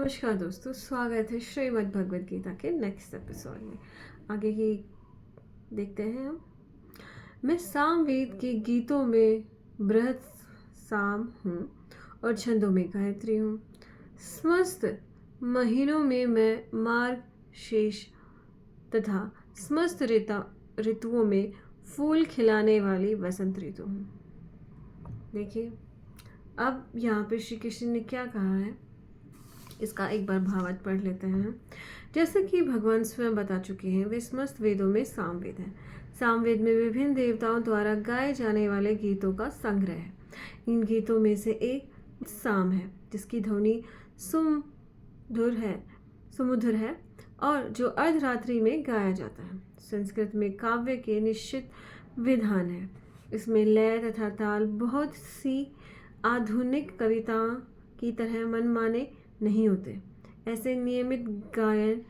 नमस्कार दोस्तों, स्वागत है श्रीमद् भगवद गीता के नेक्स्ट एपिसोड में। आगे की देखते हैं हम। मैं सामवेद के गीतों में बृहत साम हूँ और छंदों में गायत्री हूँ। समस्त महीनों में मैं मार्ग शेष तथा समस्त ऋतुओं में फूल खिलाने वाली वसंत ऋतु हूँ। देखिए, अब यहाँ पे श्री कृष्ण ने क्या कहा है, इसका एक बार भावार्थ पढ़ लेते हैं। जैसे कि भगवान स्वयं बता चुके हैं, वे समस्त वेदों में सामवेद है। सामवेद में विभिन्न देवताओं द्वारा गाए जाने वाले गीतों का संग्रह है। इन गीतों में से एक साम है, जिसकी ध्वनि सुमधुर है और जो अर्धरात्रि में गाया जाता है। संस्कृत में काव्य के निश्चित विधान है। इसमें लय तथा ताल बहुत सी आधुनिक कविताओं की तरह मनमाने नहीं होते। ऐसे नियमित गायन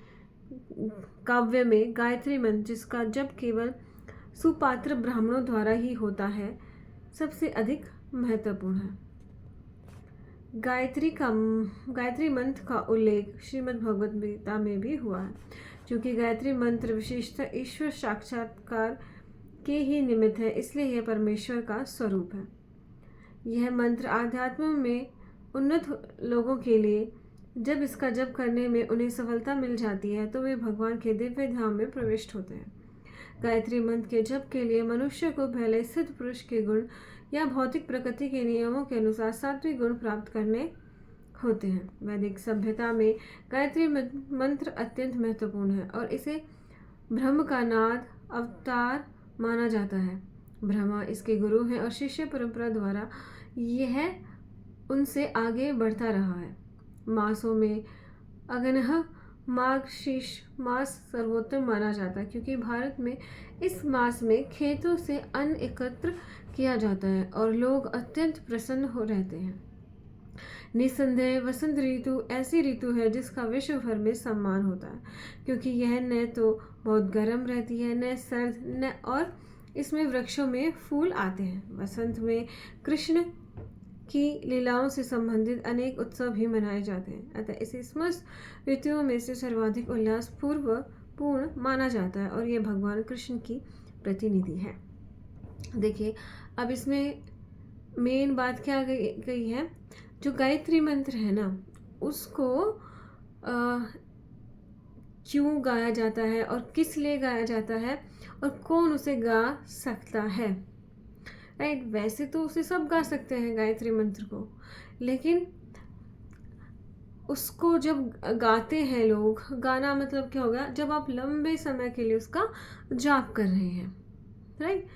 काव्य में गायत्री मंत्र, जिसका जप केवल सुपात्र ब्राह्मणों द्वारा ही होता है, सबसे अधिक महत्वपूर्ण है। गायत्री मंत्र का उल्लेख श्रीमद् भगवद गीता में भी हुआ है। क्योंकि गायत्री मंत्र विशेषतः ईश्वर साक्षात्कार के ही निमित्त है, इसलिए यह परमेश्वर का स्वरूप है। यह मंत्र आध्यात्म में उन्नत लोगों के लिए जब इसका जप करने में उन्हें सफलता मिल जाती है, तो वे भगवान के दिव्य धाम में प्रविष्ट होते हैं। गायत्री मंत्र के जप के लिए मनुष्य को पहले सिद्ध पुरुष के गुण या भौतिक प्रकृति के नियमों के अनुसार सात्विक गुण प्राप्त करने होते हैं। वैदिक सभ्यता में गायत्री मंत्र अत्यंत महत्वपूर्ण है और इसे ब्रह्म का नाद अवतार माना जाता है। ब्रह्मा इसके गुरु हैं और शिष्य परंपरा द्वारा यह उनसे आगे बढ़ता रहा है। मासों में अगनह मार्गशीर्ष मास सर्वोत्तम माना जाता है, क्योंकि भारत में इस मास में खेतों से अन्न एकत्र किया जाता है और लोग अत्यंत प्रसन्न हो रहते हैं। निस्संदेह वसंत ऋतु ऐसी ऋतु है जिसका विश्व भर में सम्मान होता है, क्योंकि यह न तो बहुत गर्म रहती है, न सर्द, न और इसमें वृक्षों में फूल आते हैं। वसंत में कृष्ण की लीलाओं से संबंधित अनेक उत्सव भी मनाए जाते हैं। अतः इसे समस्त ऋतुओं में से सर्वाधिक उल्लास पूर्ण माना जाता है और यह भगवान कृष्ण की प्रतिनिधि है। देखिए, अब इसमें मेन बात क्या गई है, जो गायत्री मंत्र है ना, उसको क्यों गाया जाता है और किस लिए गाया जाता है और कौन उसे गा सकता है। राइट, वैसे तो उसे सब गा सकते हैं गायत्री मंत्र को, लेकिन उसको जब गाते हैं लोग, गाना मतलब क्या होगा, जब आप लंबे समय के लिए उसका जाप कर रहे हैं। राइट,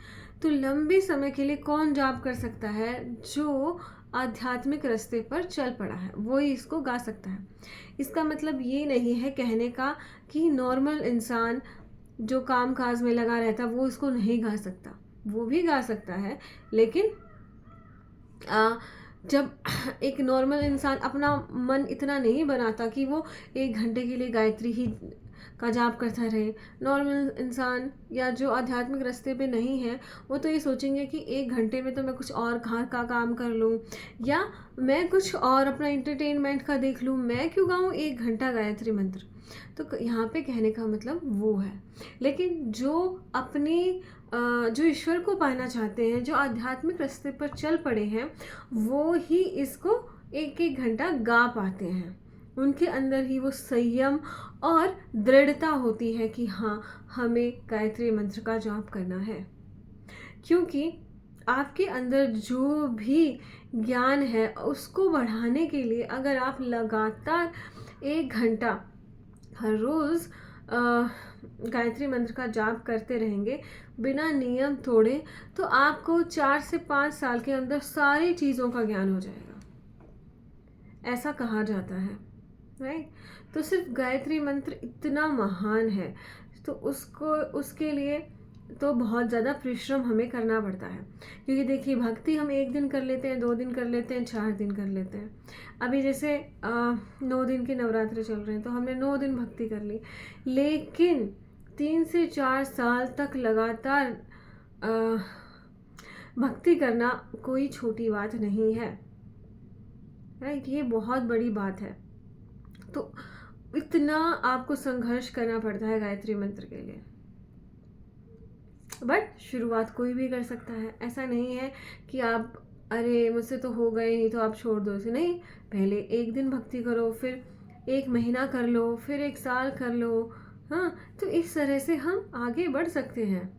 तो लंबे समय के लिए कौन जाप कर सकता है? जो आध्यात्मिक रास्ते पर चल पड़ा है, वो ही इसको गा सकता है। इसका मतलब ये नहीं है कहने का कि नॉर्मल इंसान जो काम काज में लगा रहता है वो इसको नहीं गा सकता। वो भी गा सकता है, लेकिन जब एक नॉर्मल इंसान अपना मन इतना नहीं बनाता कि वो 1 घंटे के लिए गायत्री ही का जाप करता रहे। नॉर्मल इंसान या जो आध्यात्मिक रास्ते पे नहीं है, वो तो ये सोचेंगे कि 1 घंटे में तो मैं कुछ और घर का काम कर लूँ या मैं कुछ और अपना इंटरटेनमेंट का देख लूँ, मैं क्यों गाऊँ 1 घंटा गायत्री मंत्र। तो यहाँ पे कहने का मतलब वो है। लेकिन जो ईश्वर को पाना चाहते हैं, जो आध्यात्मिक रास्ते पर चल पड़े हैं, वो ही इसको 1-1 घंटा गा पाते हैं। उनके अंदर ही वो संयम और दृढ़ता होती है कि हाँ, हमें गायत्री मंत्र का जाप करना है। क्योंकि आपके अंदर जो भी ज्ञान है उसको बढ़ाने के लिए अगर आप लगातार 1 घंटा हर रोज़ गायत्री मंत्र का जाप करते रहेंगे बिना नियम तोड़े, तो आपको 4 से 5 साल के अंदर सारी चीज़ों का ज्ञान हो जाएगा, ऐसा कहा जाता है। राइट, तो सिर्फ गायत्री मंत्र इतना महान है, तो उसके लिए तो बहुत ज़्यादा परिश्रम हमें करना पड़ता है। क्योंकि देखिए, भक्ति हम 1 दिन कर लेते हैं, 2 दिन कर लेते हैं, 4 दिन कर लेते हैं। अभी जैसे 9 दिन के नवरात्रे चल रहे हैं, तो हमने 9 दिन भक्ति कर ली, लेकिन 3 से 4 साल तक लगातार भक्ति करना कोई छोटी बात नहीं है। राइट, ये बहुत बड़ी बात है। तो इतना आपको संघर्ष करना पड़ता है गायत्री मंत्र के लिए। बट शुरुआत कोई भी कर सकता है। ऐसा नहीं है कि आप अरे मुझसे तो हो गए नहीं तो आप छोड़ दो इसे, नहीं। पहले एक दिन भक्ति करो, फिर एक महीना कर लो, फिर एक साल कर लो। हाँ, तो इस तरह से हम आगे बढ़ सकते हैं।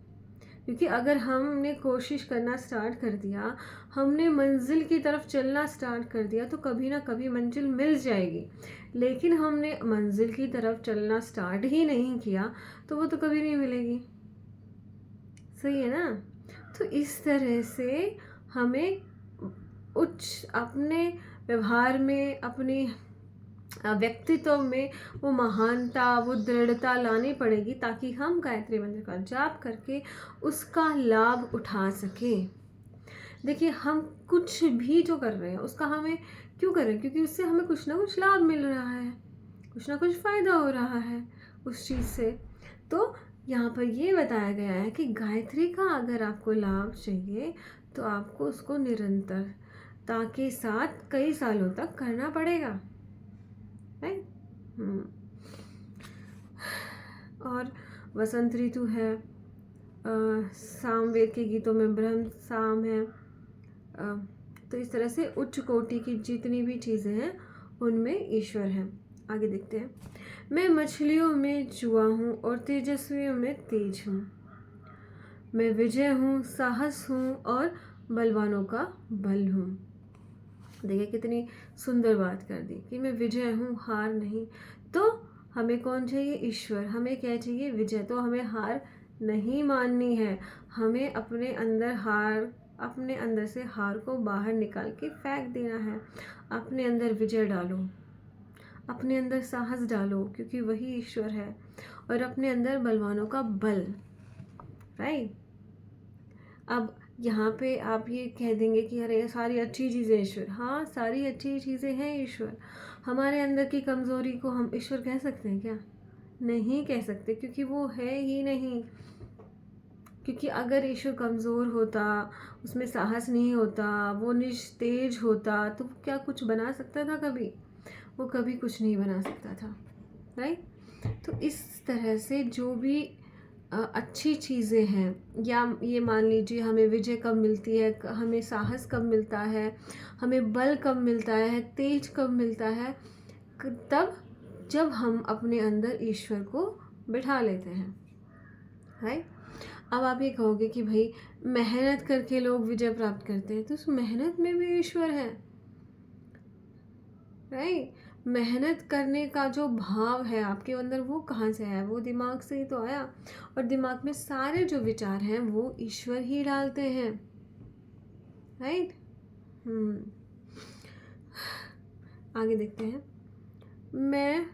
क्योंकि अगर हमने कोशिश करना स्टार्ट कर दिया, हमने मंजिल की तरफ चलना स्टार्ट कर दिया, तो कभी ना कभी मंजिल मिल जाएगी। लेकिन हमने मंजिल की तरफ चलना स्टार्ट ही नहीं किया तो वो तो कभी नहीं मिलेगी। सही है ना? तो इस तरह से हमें अपने व्यवहार में, अपने व्यक्तित्व में वो महानता, वो दृढ़ता लानी पड़ेगी, ताकि हम गायत्री मंत्र का जाप करके उसका लाभ उठा सकें। देखिए, हम कुछ भी जो कर रहे हैं उसका हमें क्यों कर रहे हैं? क्योंकि उससे हमें कुछ ना कुछ लाभ मिल रहा है, कुछ ना कुछ फ़ायदा हो रहा है उस चीज़ से। तो यहाँ पर ये बताया गया है कि गायत्री का अगर आपको लाभ चाहिए तो आपको उसको निरंतरता के साथ कई सालों तक करना पड़ेगा, राइट? और वसंत ऋतु है, सामवेद के गीतों में ब्रह्म साम है। तो इस तरह से उच्च कोटि की जितनी भी चीज़ें हैं उनमें ईश्वर है। आगे देखते हैं। मैं मछलियों में जुआ हूँ और तेजस्वियों में तेज हूँ। मैं विजय हूँ, साहस हूँ और बलवानों का बल हूँ। देखिए कितनी सुंदर बात कर दी कि मैं विजय हूँ, हार नहीं। तो हमें कौन चाहिए? ईश्वर। हमें क्या चाहिए? विजय। तो हमें हार नहीं माननी है। हमें अपने अंदर से हार को बाहर निकाल के फेंक देना है। अपने अंदर विजय डालो, अपने अंदर साहस डालो, क्योंकि वही ईश्वर है, और अपने अंदर बलवानों का बल, राइट? अब यहाँ पे आप ये कह देंगे कि अरे सारी अच्छी चीज़ें ईश्वर। हाँ, सारी अच्छी चीज़ें हैं ईश्वर। हमारे अंदर की कमज़ोरी को हम ईश्वर कह सकते हैं क्या? नहीं कह सकते, क्योंकि वो है ही नहीं। क्योंकि अगर ईश्वर कमज़ोर होता, उसमें साहस नहीं होता, वो निस्तेज होता, तो क्या कुछ बना सकता था कभी? वो कभी कुछ नहीं बना सकता था, राइट? तो इस तरह से जो भी अच्छी चीज़ें हैं, या ये मान लीजिए हमें विजय कब मिलती है, हमें साहस कब मिलता है, हमें बल कब मिलता है, तेज कब मिलता है, तब जब हम अपने अंदर ईश्वर को बिठा लेते हैं, राइट? अब आप ये कहोगे कि भाई मेहनत करके लोग विजय प्राप्त करते हैं, तो उस मेहनत में भी ईश्वर है, राइट? मेहनत करने का जो भाव है आपके अंदर, वो कहाँ से आया? वो दिमाग से ही तो आया। और दिमाग में सारे जो विचार हैं वो ईश्वर ही डालते हैं, राइट? आगे देखते हैं। मैं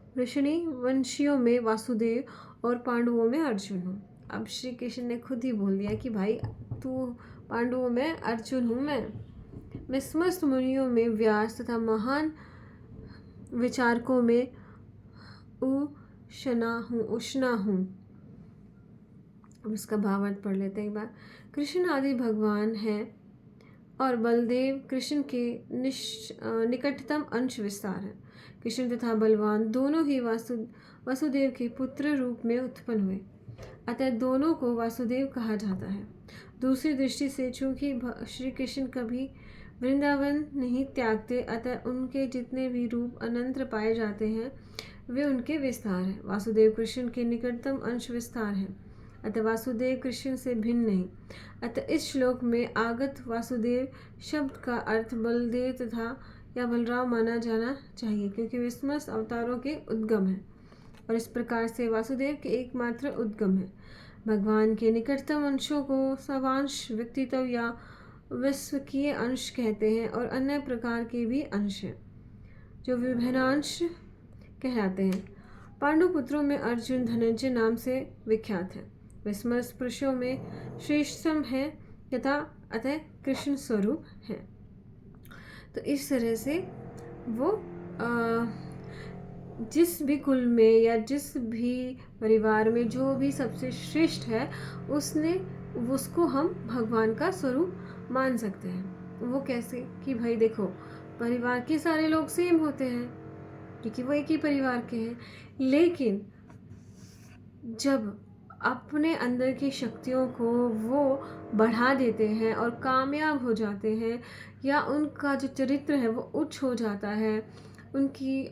वृषणी वंशियों में वासुदेव और पांडवों में अर्जुन हूँ। अब श्री कृष्ण ने खुद ही बोल दिया कि भाई तू पांडवों में अर्जुन हूँ मैं समस्त मुनियों में व्यास तथा महान विचारकों में उष्णा हूँ। अब इसका भावार्थ पढ़ लेते हैं एक बार। कृष्ण आदि भगवान हैं और बलदेव कृष्ण के निकटतम अंश विस्तार है। कृष्ण तथा बलवान दोनों ही वसुदेव के पुत्र रूप में उत्पन्न हुए, अतः दोनों को वासुदेव कहा जाता है। दूसरी दृष्टि से चूंकि श्री कृष्ण कभी वृंदावन नहीं त्यागते, अतः उनके जितने भी रूप अनंत पाए जाते हैं वे उनके विस्तार हैं। वासुदेव कृष्ण के निकटतम अंश विस्तार है, अतः वासुदेव कृष्ण से भिन्न नहीं। अतः इस श्लोक में आगत वासुदेव शब्द का अर्थ बलदेव तथा या बलराम माना जाना चाहिए, क्योंकि वे समस्त अवतारों के उद्गम हैं और इस प्रकार से वासुदेव के एकमात्र उद्गम है। भगवान के निकटतम अंशों को सवांश, व्यक्तित्व या विश्वकीय अंश कहते हैं, और अन्य प्रकार के भी अंश हैं जो विभिन्नांश कहलाते हैं। पांडुपुत्रों में अर्जुन धनंजय नाम से विख्यात है। वे समस्त पुरुषों में श्रेष्ठतम है तथा अतः कृष्ण स्वरूप है। तो इस तरह से वो जिस भी कुल में या जिस भी परिवार में जो भी सबसे श्रेष्ठ है, उसको हम भगवान का स्वरूप मान सकते हैं। वो कैसे? कि भाई देखो, परिवार के सारे लोग सेम होते हैं क्योंकि वो एक ही परिवार के हैं, लेकिन जब अपने अंदर की शक्तियों को वो बढ़ा देते हैं और कामयाब हो जाते हैं, या उनका जो चरित्र है वो उच्च हो जाता है, उनकी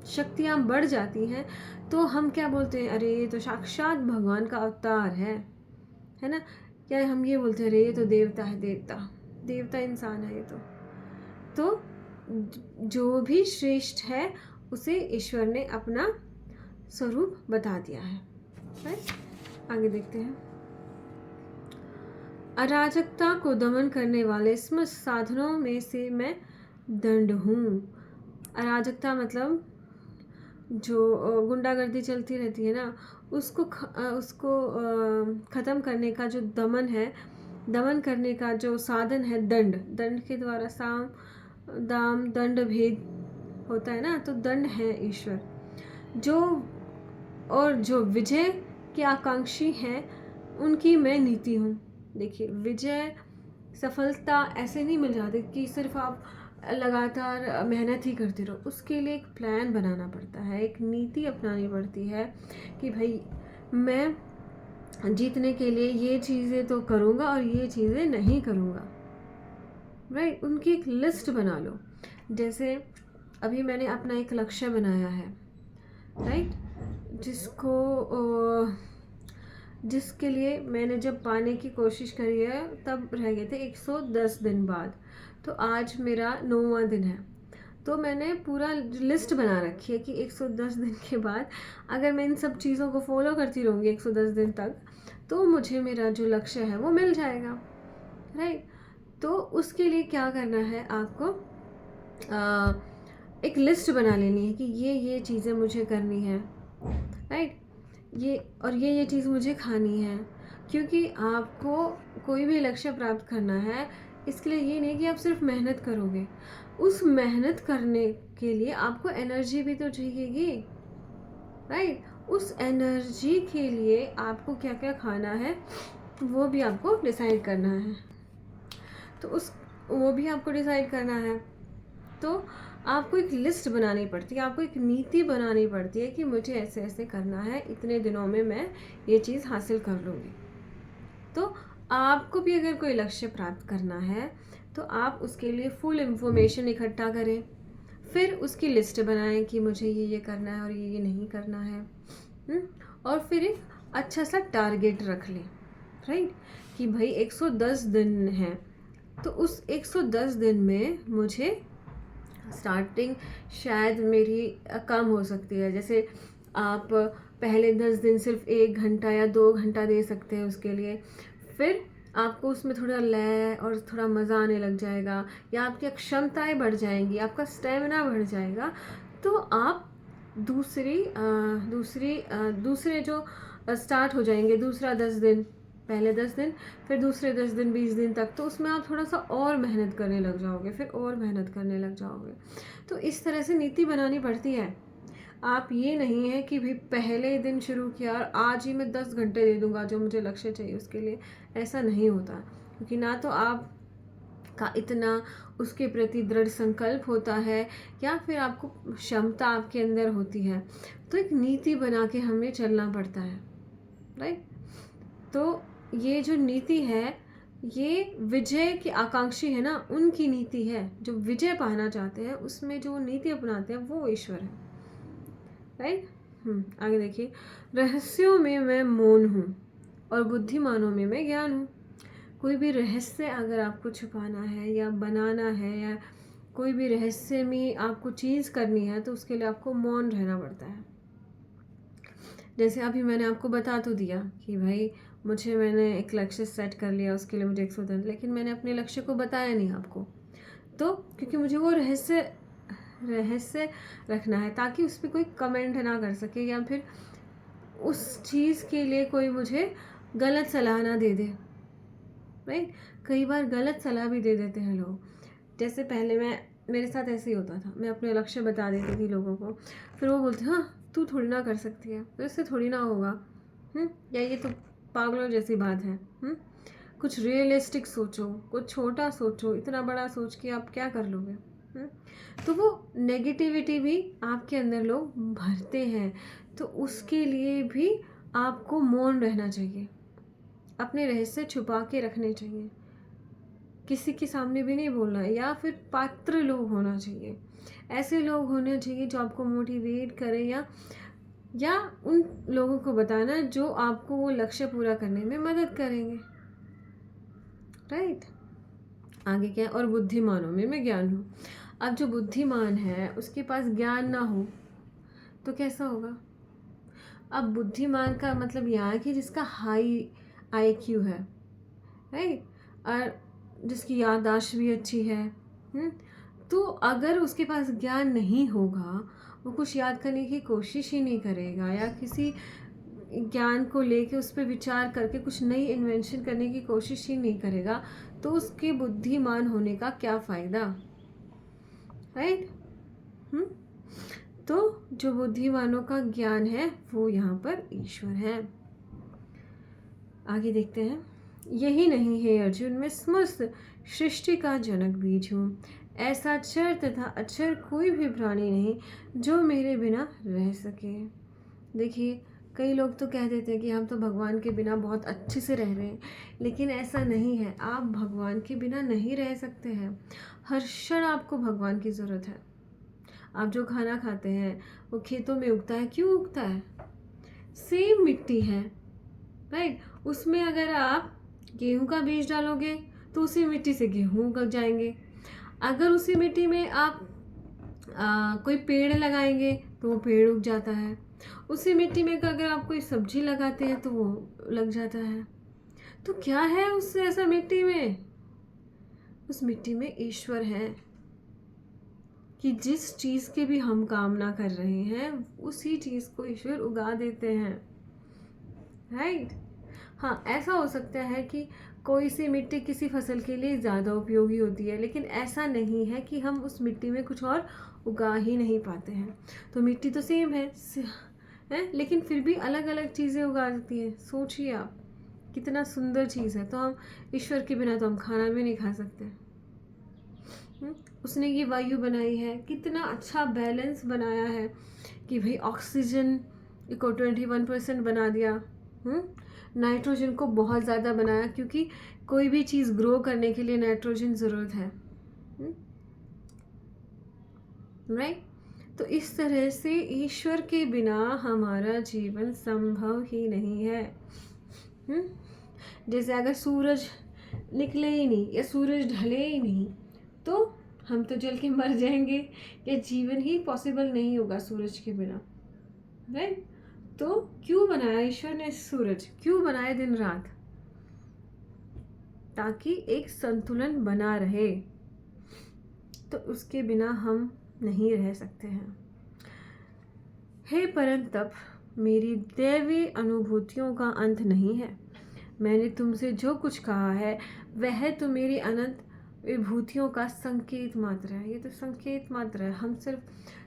शक्तियाँ बढ़ जाती हैं, तो हम क्या बोलते हैं, अरे ये तो साक्षात भगवान का अवतार है ना। क्या हम ये बोलते हैं, अरे ये तो देवता है, देवता इंसान है ये तो जो भी श्रेष्ठ है उसे ईश्वर ने अपना स्वरूप बता दिया है। आगे देखते हैं। अराजकता को दमन करने वाले समस्त साधनों में से मैं दंड हूँ। अराजकता मतलब जो गुंडागर्दी चलती रहती है ना, उसको ख़त्म करने का जो दमन करने का जो साधन है, दंड के द्वारा साम दाम दंड भेद होता है ना, तो दंड है ईश्वर। जो विजय के आकांक्षी हैं उनकी मैं नीति हूँ। देखिए, विजय सफलता ऐसे नहीं मिल जाती कि सिर्फ आप लगातार मेहनत ही करते रहो। उसके लिए एक प्लान बनाना पड़ता है, एक नीति अपनानी पड़ती है कि भाई मैं जीतने के लिए ये चीज़ें तो करूँगा और ये चीज़ें नहीं करूँगा। राइट, उनकी एक लिस्ट बना लो। जैसे अभी मैंने अपना एक लक्ष्य बनाया है, राइट, जिसके लिए मैंने जब पाने की कोशिश करी है तब रह गए थे 110 दिन बाद, तो आज मेरा 9वां दिन है। तो मैंने पूरा लिस्ट बना रखी है कि 110 दिन के बाद अगर मैं इन सब चीज़ों को फॉलो करती रहूँगी 110 दिन तक, तो मुझे मेरा जो लक्ष्य है वो मिल जाएगा। राइट, तो उसके लिए क्या करना है, आपको एक लिस्ट बना लेनी है कि ये चीज़ें मुझे करनी है। राइट, ये चीज़ मुझे खानी है, क्योंकि आपको कोई भी लक्ष्य प्राप्त करना है, इसके लिए ये नहीं कि आप सिर्फ मेहनत करोगे। उस मेहनत करने के लिए आपको एनर्जी भी तो चाहिएगी। राइट, उस एनर्जी के लिए आपको क्या क्या खाना है वो भी आपको डिसाइड करना है। तो वो भी आपको डिसाइड करना है, तो आपको एक लिस्ट बनानी पड़ती है, आपको एक नीति बनानी पड़ती है कि मुझे ऐसे ऐसे करना है, इतने दिनों में मैं ये चीज़ हासिल कर लूँगी। तो आपको भी अगर कोई लक्ष्य प्राप्त करना है तो आप उसके लिए फुल इन्फॉर्मेशन इकट्ठा करें, फिर उसकी लिस्ट बनाएं कि मुझे ये करना है और ये नहीं करना है। और फिर एक अच्छा सा टारगेट रख लें। राइट, कि भाई 110 दिन है, तो उस 110 दिन में मुझे स्टार्टिंग शायद मेरी कम हो सकती है। जैसे आप पहले 10 दिन सिर्फ 1 घंटा या 2 घंटा दे सकते हैं उसके लिए, फिर आपको उसमें थोड़ा लय और थोड़ा मज़ा आने लग जाएगा, या आपकी क्षमताएं बढ़ जाएंगी, आपका स्टेमिना बढ़ जाएगा, तो आप दूसरे जो स्टार्ट हो जाएंगे, दूसरा 10 दिन, पहले 10 दिन, फिर दूसरे 10 दिन 20 दिन तक, तो उसमें आप थोड़ा सा और मेहनत करने लग जाओगे, फिर और मेहनत करने लग जाओगे। तो इस तरह से नीति बनानी पड़ती है। आप ये नहीं है कि भाई पहले दिन शुरू किया और आज ही मैं 10 घंटे दे दूंगा जो मुझे लक्ष्य चाहिए उसके लिए, ऐसा नहीं होता। क्योंकि ना तो आप का इतना उसके प्रति दृढ़ संकल्प होता है, या फिर आपको क्षमता आपके अंदर होती है। तो एक नीति बना के हमें चलना पड़ता है। राइट, तो ये जो नीति है, ये विजय के आकांक्षी है ना, उनकी नीति है। जो विजय पाना चाहते हैं उसमें जो नीति अपनाते हैं वो ईश्वर है। राइट, आगे देखिए। रहस्यों में मैं मौन हूँ और बुद्धिमानों में मैं ज्ञान हूँ। कोई भी रहस्य अगर आपको छुपाना है या बनाना है, या कोई भी रहस्य में आपको चीज़ करनी है, तो उसके लिए आपको मौन रहना पड़ता है। जैसे अभी मैंने आपको बता तो दिया कि भाई मैंने एक लक्ष्य सेट कर लिया, उसके लिए मुझे 110 दिन, लेकिन मैंने अपने लक्ष्य को बताया नहीं आपको, तो क्योंकि मुझे वो रहस्य रखना है, ताकि उस पर कोई कमेंट ना कर सके, या फिर उस चीज़ के लिए कोई मुझे गलत सलाह ना दे दे। राइट, कई बार गलत सलाह भी दे देते हैं लोग। जैसे पहले मेरे साथ ऐसे ही होता था, मैं अपने लक्ष्य बता देती थी लोगों को, फिर वो बोलते हाँ तू थोड़ी ना कर सकती है, तो इससे थोड़ी ना होगा, या ये तो पागलों जैसी बात है। कुछ रियलिस्टिक सोचो, कुछ छोटा सोचो, इतना बड़ा सोच के आप क्या कर लोगे। तो वो नेगेटिविटी भी आपके अंदर लोग भरते हैं, तो उसके लिए भी आपको मौन रहना चाहिए, अपने रहस्य छुपा के रखने चाहिए, किसी के सामने भी नहीं बोलना है, या फिर पात्र लोग होना चाहिए, ऐसे लोग होने चाहिए जो आपको मोटिवेट करें, या उन लोगों को बताना जो आपको वो लक्ष्य पूरा करने में मदद करेंगे, राइट। आगे क्या है, और बुद्धिमानों में मैं ज्ञान हूँ। अब जो बुद्धिमान है उसके पास ज्ञान ना हो तो कैसा होगा। अब बुद्धिमान का मतलब यहाँ है कि जिसका हाई IQ है, राइट, और जिसकी याददाश्त भी अच्छी है। तो अगर उसके पास ज्ञान नहीं होगा, वो कुछ याद करने की कोशिश ही नहीं करेगा, या किसी ज्ञान को लेके उस पर विचार करके कुछ नई इन्वेंशन करने की कोशिश ही नहीं करेगा, तो उसके बुद्धिमान होने का क्या फ़ायदा, राइट। तो जो बुद्धिमानों का ज्ञान है वो यहाँ पर ईश्वर है। आगे देखते हैं। यही नहीं है अर्जुन, मैं समस्त सृष्टि का जनक बीज हूँ। ऐसा चर तथा अचर कोई भी प्राणी नहीं जो मेरे बिना रह सके। देखिए, कई लोग तो कह देते हैं कि हम तो भगवान के बिना बहुत अच्छे से रह रहे हैं, लेकिन ऐसा नहीं है। आप भगवान के बिना नहीं रह सकते हैं। हर क्षण आपको भगवान की ज़रूरत है। आप जो खाना खाते हैं वो खेतों में उगता है, क्यों उगता है? सेम मिट्टी है, राइट। उसमें अगर आप गेहूं का बीज डालोगे तो उसी मिट्टी से गेहूं उग जाएंगे। अगर उसी मिट्टी में आप कोई पेड़ लगाएंगे तो वो पेड़ उग जाता है। उसी मिट्टी में अगर आप कोई सब्जी लगाते हैं तो वो लग जाता है। तो क्या है उस ऐसा मिट्टी में? उस मिट्टी में ईश्वर है कि जिस चीज़ के भी हम कामना कर रहे हैं उसी चीज़ को ईश्वर उगा देते हैं, राइट। हाँ, ऐसा हो सकता है कि कोई सी मिट्टी किसी फसल के लिए ज़्यादा उपयोगी होती है, लेकिन ऐसा नहीं है कि हम उस मिट्टी में कुछ और उगा ही नहीं पाते हैं। तो मिट्टी तो सेम है लेकिन फिर भी अलग अलग चीज़ें उगा देती है। सोचिए आप, कितना सुंदर चीज़ है। तो हम ईश्वर के बिना तो हम खाना भी नहीं खा सकते। उसने ये वायु बनाई है, कितना अच्छा बैलेंस बनाया है कि भाई ऑक्सीजन को 21% बना दिया, नाइट्रोजन को बहुत ज़्यादा बनाया, क्योंकि कोई भी चीज़ ग्रो करने के लिए नाइट्रोजन ज़रूरत है, राइट। तो इस तरह से ईश्वर के बिना हमारा जीवन संभव ही नहीं है। जैसे अगर सूरज निकले ही नहीं या सूरज ढले ही नहीं तो हम तो जल के मर जाएंगे, या जीवन ही पॉसिबल नहीं होगा सूरज के बिना, राइट। तो क्यों बनाया ईश्वर ने सूरज, क्यों बनाया दिन रात? ताकि एक संतुलन बना रहे। तो उसके बिना हम नहीं रह सकते हैं। हे परंतप, मेरी दैवी अनुभूतियों का अंत नहीं है। मैंने तुमसे जो कुछ कहा है वह तो मेरी अनंत विभूतियों का संकेत मात्र है। ये तो संकेत मात्र है। हम सिर्फ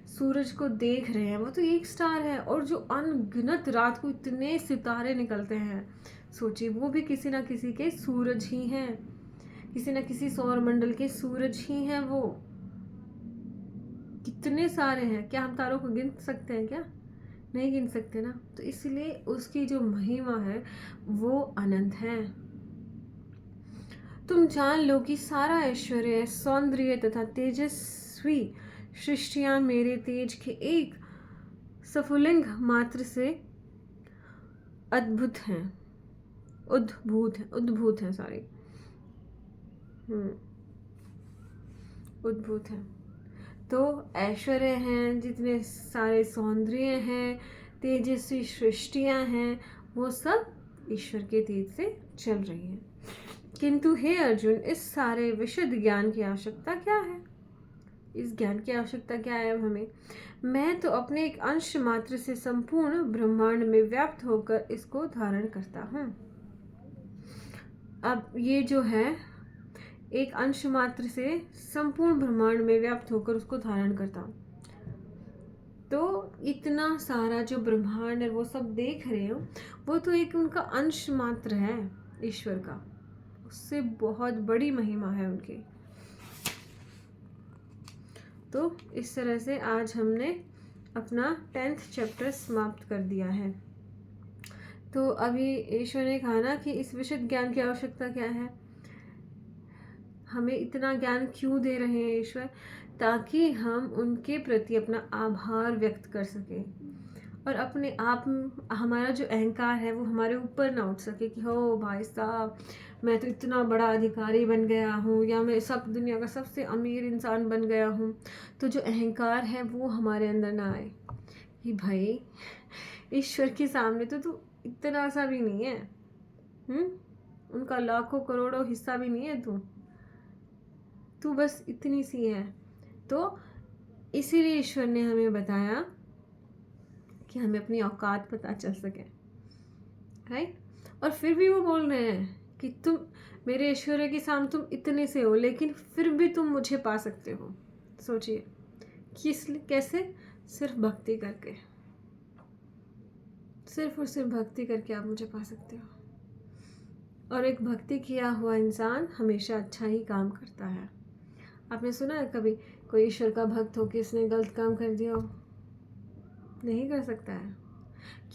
सूरज को देख रहे हैं, वो तो एक स्टार है, और जो अनगिनत रात को इतने सितारे निकलते हैं, सोचिए वो भी किसी ना किसी के सूरज ही हैं, किसी ना किसी सौर मंडल के सूरज ही हैं। वो कितने सारे हैं, क्या हम तारों को गिन सकते हैं? क्या नहीं गिन सकते ना। तो इसलिए उसकी जो महिमा है वो अनंत है। तुम जान लो कि सारा ऐश्वर्य, सौंदर्य तथा तेजस्वी सृष्टियां मेरे तेज के एक स्फुलिंग मात्र से उद्भूत हैं, उद्भूत हैं, सॉरी, उद्भूत हैं। तो ऐश्वर्य हैं, जितने सारे सौंदर्य हैं, तेजस्वी सृष्टियां हैं, वो सब ईश्वर के तेज से चल रही हैं। किंतु हे अर्जुन, इस सारे विशुद्ध ज्ञान की आवश्यकता क्या है? इस ज्ञान की आवश्यकता क्या है अब हमें? मैं तो अपने एक अंश मात्र से संपूर्ण ब्रह्मांड में व्याप्त होकर इसको धारण करता हूँ। अब ये जो है एक अंश मात्र से संपूर्ण ब्रह्मांड में व्याप्त होकर उसको धारण करता हूँ। तो इतना सारा जो ब्रह्मांड है वो सब देख रहे हो, वो तो एक उनका अंश मात्र है ईश्वर का। उससे बहुत बड़ी महिमा है उनकी। तो इस तरह से आज हमने अपना 10th चैप्टर समाप्त कर दिया है। तो अभी ईश्वर ने कहा ना कि इस विशुद्ध ज्ञान की आवश्यकता क्या है, हमें इतना ज्ञान क्यों दे रहे हैं ईश्वर, ताकि हम उनके प्रति अपना आभार व्यक्त कर सकें और अपने आप हमारा जो अहंकार है वो हमारे ऊपर ना उठ सके कि हो भाई साहब मैं तो इतना बड़ा अधिकारी बन गया हूँ या मैं सब दुनिया का सबसे अमीर इंसान बन गया हूँ। तो जो अहंकार है वो हमारे अंदर ना आए कि भाई ईश्वर के सामने तो तू इतना सा भी नहीं है, उनका लाखों करोड़ों हिस्सा भी नहीं है तू बस इतनी सी है। तो इसीलिए ईश्वर ने हमें बताया कि हमें अपनी औकात पता चल सके, राइट। और फिर भी वो बोल रहे हैं कि तुम मेरे ऐश्वर्य के सामने तुम इतने से हो, लेकिन फिर भी तुम मुझे पा सकते हो। सोचिए कैसे, सिर्फ भक्ति करके, सिर्फ और सिर्फ भक्ति करके आप मुझे पा सकते हो। और एक भक्ति किया हुआ इंसान हमेशा अच्छा ही काम करता है। आपने सुना है कभी कोई ईश्वर का भक्त हो कि उसने गलत काम कर दिया हो? नहीं कर सकता है।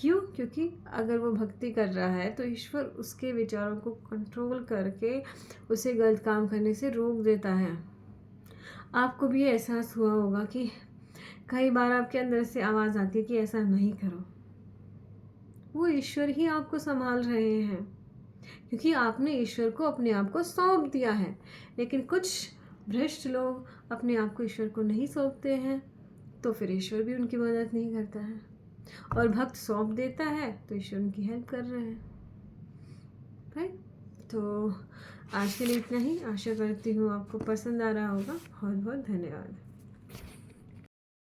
क्यों? क्योंकि अगर वो भक्ति कर रहा है तो ईश्वर उसके विचारों को कंट्रोल करके उसे गलत काम करने से रोक देता है। आपको भी एहसास हुआ होगा कि कई बार आपके अंदर से आवाज़ आती है कि ऐसा नहीं करो। वो ईश्वर ही आपको संभाल रहे हैं, क्योंकि आपने ईश्वर को अपने आप को सौंप दिया है। लेकिन कुछ भ्रष्ट लोग अपने आप को ईश्वर को नहीं सौंपते हैं, तो फिर ईश्वर भी उनकी मदद नहीं करता है। और भक्त सौंप देता है तो ईश्वर उनकी हेल्प कर रहे हैं, राइट। तो आज के लिए इतना ही। आशा करती हूँ आपको पसंद आ रहा होगा। बहुत बहुत धन्यवाद।